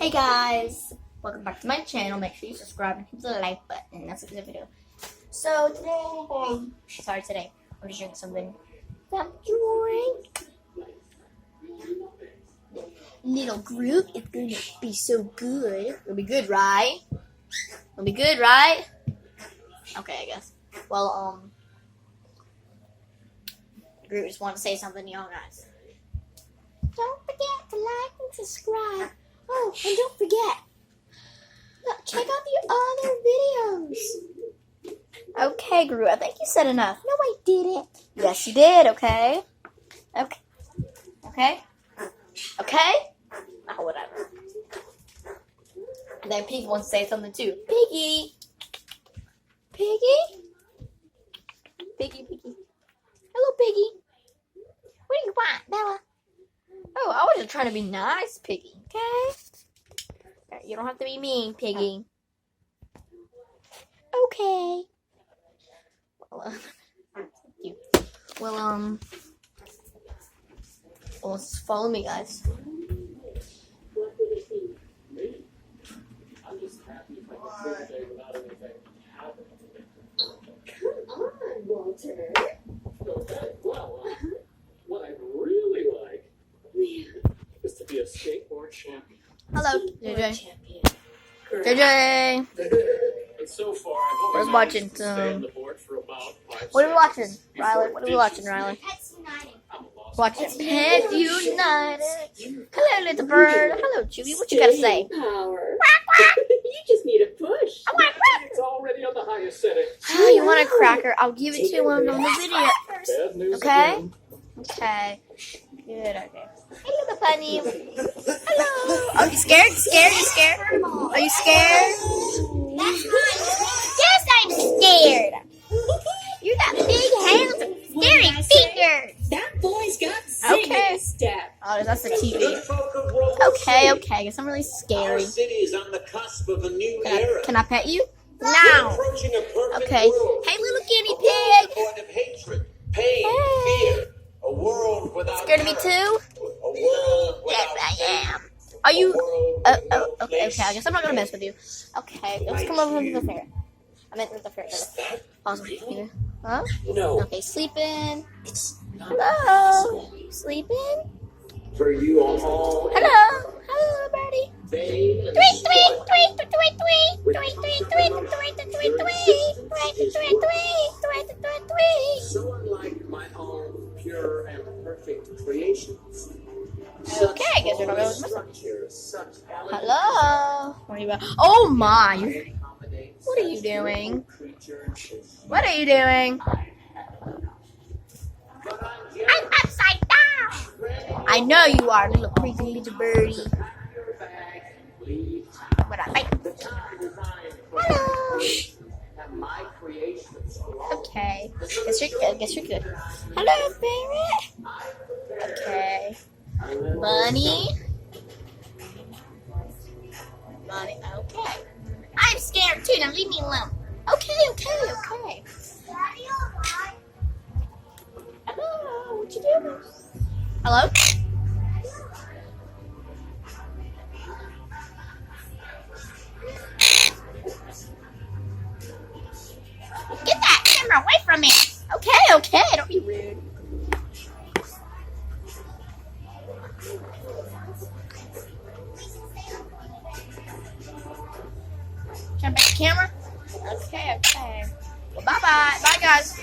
Hey guys, welcome back to my channel. Make sure you subscribe and hit the like button. That's a good video. So today I'm just drinking something. Drink. Little group, it's gonna be so good. It'll be good, right? It'll be good, right? Okay, I guess. Well, Groot just want to say something to y'all guys. Don't forget to like and subscribe. Oh, and don't forget, check out the other videos. Okay, Groot, I think you said enough. No, I didn't. Yes, you did, okay? Okay. Okay? Okay? Oh, whatever. And then Piggy wants to say something too. Piggy! Piggy? Piggy, Piggy. Hello, Piggy. What do you want, Bella? Oh, I was just trying to be nice, Piggy, okay? You don't have to be mean, Piggy. Okay. Well, let's follow me, guys. I'm just happy if I can stay without anything happening. Come on, Walter. Okay, well, what I'd really like is to be a skateboard champion. Hello, JJ. Champion. JJ. And so far, I've We're only watching managed to stay on the board for about 5 What are we watching, seconds Riley? What are we watching, Riley? Pets United. I'm a lost Watching cause. Pet United. Hello, little bird. Hello, Chewy. What you gotta say? Power. You just need a push. I want a cracker. It's already on the highest setting. Oh, you want a cracker? I'll give it to him on the video. Bad news Okay? again. Okay. Good, okay. Hey, little bunny. Hello. Are you scared? Scared? You scared? Are you scared? Yes, I'm scared. You got big hands and scary fingers. That boy's got singing Okay. step. Oh, that's the TV. Good folk of Rome Okay, City. okay. I guess I'm really Our scary. city is on the cusp of a new era. Can I pet you? We're No. approaching a perfect Okay. world. Hey, little guinea A world pig. devoid of hatred, pain, Hey. fear. A world without Scared of me terror. too? A world Yes, without I hate. am. Are you? A world with no Okay, okay. place I guess I'm not gonna to mess with you. Okay, let's come over to the fair. I meant with the fair. Is that Awesome. real? Huh? No, Okay, sleeping. it's not Hello. possible. Sleeping. For you all. Hello. Hello, birdie. They and Tweet, tweet, sweat. tweet, tweet, tweet, tweet, tweet, tweet, tweet, tweet, tweet, tweet, tweet, tweet, tweet. So unlike my own pure and perfect creations. Okay, I guess we're not going with this one. Such Hello. What are you about? Oh my. What are you doing? What are you doing? I'm upside down. I know you are, little crazy little birdie. What I like. Hello. Okay. Guess you're good. Guess you're good. Hello, ferret. Okay. Bunny. Bunny. Okay. I'm scared too. Now leave me alone. Okay. Okay. Okay. Hello. What you doing? Hello. Get that camera away from me. Okay. Okay. Don't be rude. Turn back the camera. Okay. Okay. Well, bye bye. Bye, guys.